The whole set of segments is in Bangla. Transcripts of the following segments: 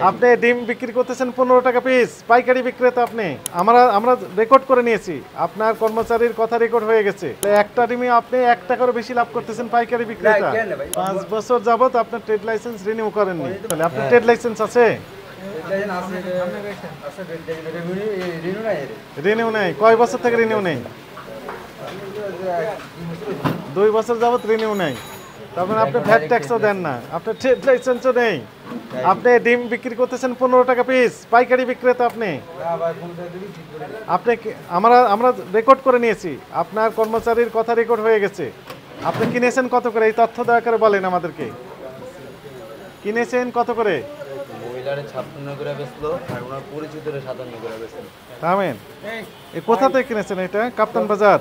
আপনি ডিম বিক্রি করতেছেন 15 টাকা পিস, পাইকারি বিক্রেতা আপনি। আমরা রেকর্ড করে নিয়েছি, আপনার কর্মচারীর কথা রেকর্ড হয়ে গেছে। একটা ডিমে আপনি 1 টাকারও বেশি লাভ করতেছেন পাইকারি বিক্রেতা। 5 বছর যাবত আপনার ট্রেড লাইসেন্স রিনিউ করেননি। তাহলে আপনার ট্রেড লাইসেন্স আছে? রিনিউ নেই। কয় বছর থেকে রিনিউ নেই? 2 বছর যাবত রিনিউ নেই। তারপরে আপনি ভ্যাট ট্যাক্সও দেন না, আপনার ট্রেড লাইসেন্সও নেই। আপনি ডিম বিক্রি করতেছেন 15 টাকা পিস, পাইকারি বিক্রেতা আপনি। আমরা রেকর্ড করে নিয়েছি, আপনার কর্মচারীর কথা রেকর্ড হয়ে গেছে। আপনি কিনেছেন কত করে? এই তথ্য দয়া করে বলেন আমাদেরকে। কিনেছেন কত করে? মহিলারে 56 করে বেচলো আর ওনার পরিচিতরে 57 করে বেচলো। থামেন, এই কোথা থেকে কিনেছেন এটা? কাপ্তান বাজার।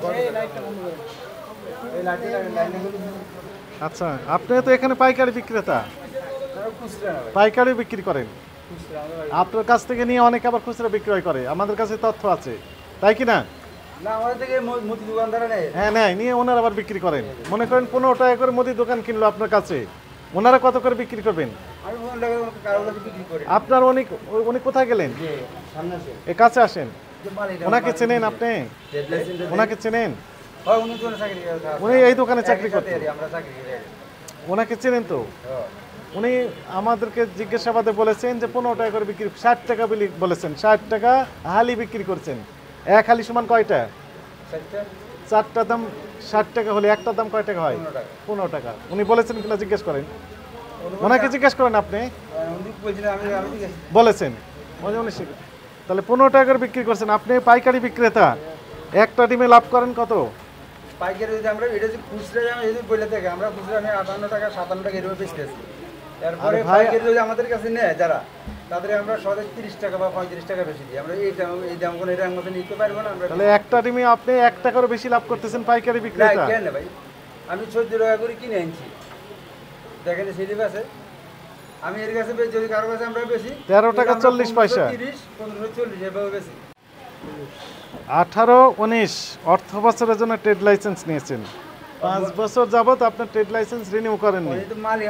আচ্ছা, আপনি তো এখানে পাইকারি বিক্রেতা, পাইকারি বিক্রি করেন। আপনার কাছ থেকে নিয়ে অনেকে আবার খুচরা বিক্রয় করে, আমাদের কাছে তথ্য আছে, তাই কি না? হ্যাঁ নেয়, নিয়ে ওনারা আবার বিক্রি করেন। মনে করেন 15 টাকা করে মুদির দোকান কিনলো আপনার কাছে, ওনারা কত করে বিক্রি করবেন? আপনার উনি কোথায় গেলেন? এ কাছে আসেন। ওনাকে চেনেন আপনি? ওনাকে চেনেন? উনি এই দোকানে চাকরি করতেন, ওনাকে চেনেন তো? উনি আমাদেরকে জিজ্ঞাসাবাদে বলেছেন যে 15 টাকা করে বিক্রি, 60 টাকা বলেছেন। 60 টাকা হালি বিক্রি করছেন। এক হালি সমান কয়টা? 4টা দাম 60 টাকা হলে একটার দাম কয় টাকা হয়? 15 টাকা। উনি বলেছেন কিনা জিজ্ঞেস করেন, ওনাকে জিজ্ঞেস করেন। আপনি বলেছেন তাহলে 15 টাকা করে বিক্রি করছেন। আপনি পাইকারি বিক্রেতা, একটা ডিমে লাভ করেন কত? পাইকারি যদি আমরা এটা যে খুচরা যদি বলে থাকে, আমরা খুচরা আমি 58 টাকা 57 টাকা এরকম বেচতেছি। তারপরে পাইকারি যদি আমাদের কাছে নেয় যারা, তাদের আমরা 30 টাকা বা 35 টাকা বেশি দিই। আমরা এই দাম কোনো এর মধ্যে নিতে পারবো না আমরা। তাহলে একটা ডিমে আপনি 1 টাকারও বেশি লাভ করতেছেন পাইকারি বিক্রেতা। কেন ভাই, আমি 14 টাকা করে কিনে আনছি, দেখেন সিলিপ আছে। আমি এর কাছে যদি কারো কাছে আমরা বেশি 13 টাকা 40 পয়সা, 30 1540 এভাবে বেশি। 18-19 অর্থ বছরের জন্য ট্রেড লাইসেন্স নিয়েছেন, 5 বছর যাবত আপনার ট্রেড লাইসেন্স রিনিউ করেননি।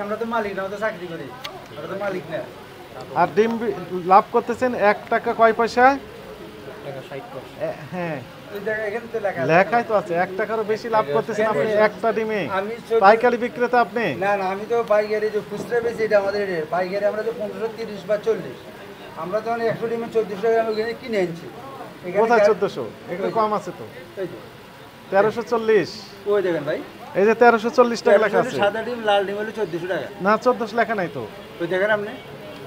আমরা তো মালিক না, আমরা তো চাকরি করি, আমরা তো মালিক না। আর ডিম লাভ করতেছেন 1 টাকা কয় পয়সা? হ্যাঁ লেখাই তো আছে, 1 টাকারও বেশি লাভ করতেছেন আপনি একটা ডিমে। পাইকারি বিক্রেতা আপনি? না না, আমি তো পাইকারি যে খুচরা বেশি, এটা আমাদের পাইকারি আমরা তো 1530 বা 40, আমরা তো 100 ডিমে 1400 টাকা আমি কিনে আনছি। কোথায় 1400? একটু কম আছে তো, 1340। ওই দেখেন ভাই, এই যে 1340 টাকা লেখা আছে। সাদা ডিম লাল ডিম হলো 1400 টাকা। না 1400 লেখা নাই তো। ওই দেখেন আপনি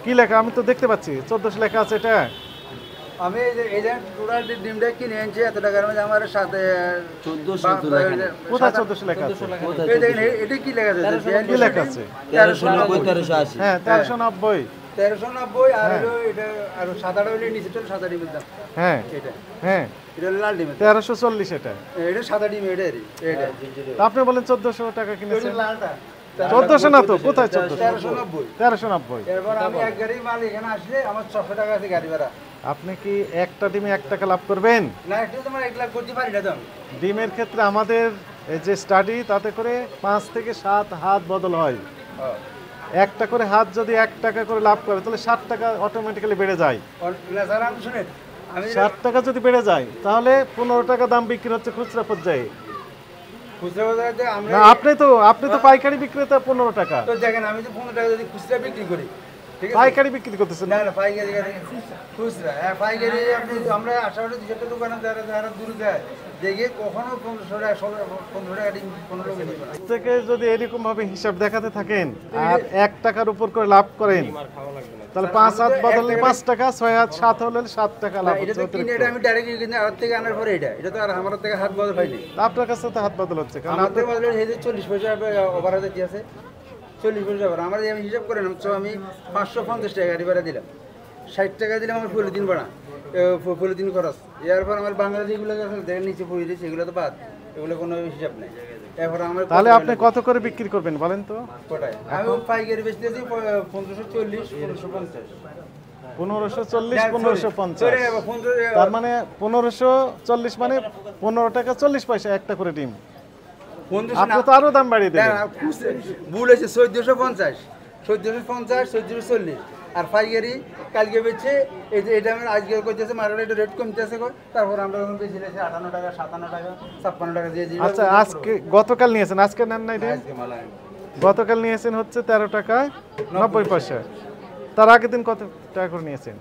কি লেখা? আমি তো দেখতে পাচ্ছি 1400 লেখা আছে। এটা আমি এই যে টোটাল ডিমটা কিনে আনছি এত টাকার মধ্যে, আমার সাথে 1400 লেখা। কোথায় 1400 লেখা আছে? এই দেখেন এটা কি লেখা আছে? কি লেখা আছে? 1390 1380। হ্যাঁ 1390 1390। আর হলো এটা আর সাদাটা হলো নিচে তো সাদা ডিমের দাম। হ্যাঁ এটা হ্যাঁ এটা লাল ডিমের 1340। এটা সাদা ডিম, এটা আপনি বলেন 1400 টাকা কিনেছেন। লালটা 1400 না তো, কোথায় 1400? 1390। এরপর আমি এক গাড়ি মাল এখানে আসলে আমার 600 টাকা আছে গাড়ি ভাড়া। আপনি কি একটা ডিমে 1 টাকা লাভ করবেন? না, একটু তোমার 1 লাখ করতে পারি না তো। ডিমের ক্ষেত্রে আমাদের যে স্টাডি, তাতে করে 5 থেকে 7 হাত বদল হয়। একটা করে হাত যদি 1 টাকা করে লাভ করে, তাহলে 60 টাকা অটোমেটিক্যালি বেড়ে যায়। না স্যার, আমি শুনেন, আমি 60 টাকা যদি বেড়ে যায়, তাহলে 15 টাকা দাম বিক্রি হচ্ছে খুচরা পর্যায়ে। খুচরা বাজারে আমরা না, আপনি তো পাইকারি বিক্রেতা 15 টাকা। তো দেখেন, আমি তো 15 টাকা যদি খুচরা বিক্রি করি, ঠিক আছে, পাইকারি বিক্রি করতেছেন না? না পাইকারি খুচরা, হ্যাঁ পাইকারি। আপনি আমরা 18-200 দোকানে যারা দূরে যায়, দেখে কখনো 1500 টাকা 15 টাকা ডিম 15 টাকা নিবে না। থেকে যদি এরকম ভাবে হিসাব দেখাতে থাকেন আর 1 টাকার উপর করে লাভ করেন, তাহলে 5 হাত বদলে 5 টাকা, 6 হাত 7 হলে 7 টাকা লাভ এটা হচ্ছে। তো কিনে এটা আমি ডাইরেক্ট কিনে আর থেকে আনার পরে এটা তো আর আমার থেকে হাত বদল হয়নি। আপনার কাছে তো হাত বদল হচ্ছে, কারণ আমার থেকে বদল এই যে 40 পয়সা ওভার হাতে দিয়ে আছে, 40 পয়সা ওভার। আমরা আমি হিসাব করে নিলাম, তো আমি 550 টাকা গাড়ি ভাড়া দিলাম, 60 টাকা দিলাম আমার পলিথিন ভাড়া, পলিথিন খরচ। এরপর আমার বাংলা যেগুলো আছে দেখেন নিচে পড়ে দিয়েছে, এগুলো তো বাদ, এগুলো কোনো হিসাব নেই। এরপর আমার তাহলে আপনি কত করে বিক্রি করবেন বলেন তো? কোটায় আমি পাইকারি বেচতেছি 1540 1550। 1540 1550, তার মানে 1540 মানে 15 টাকা 40 পয়সা একটা করে ডিম। আপনি তো আরো দাম বাড়িয়ে দেবেন। ভুল হয়েছে, 1450 1440। আর পাইকারি কালকে বেচছে এই যে এটা আমার আজকে করতেছে মার্কেটে একটু রেট কমতেছে তারপর আমরা যখন বেশি নিয়েছি 58 টাকা 57 টাকা 56 টাকা দিয়ে দিই। আচ্ছা আজকে গতকাল নিয়েছেন, আজকে নেন নাই রে? আজকে মাল আনি। গতকাল নিয়েছেন হচ্ছে 13 টাকা 90 পয়সা। তার আগের দিন কত টাকা করে নিয়েছেন?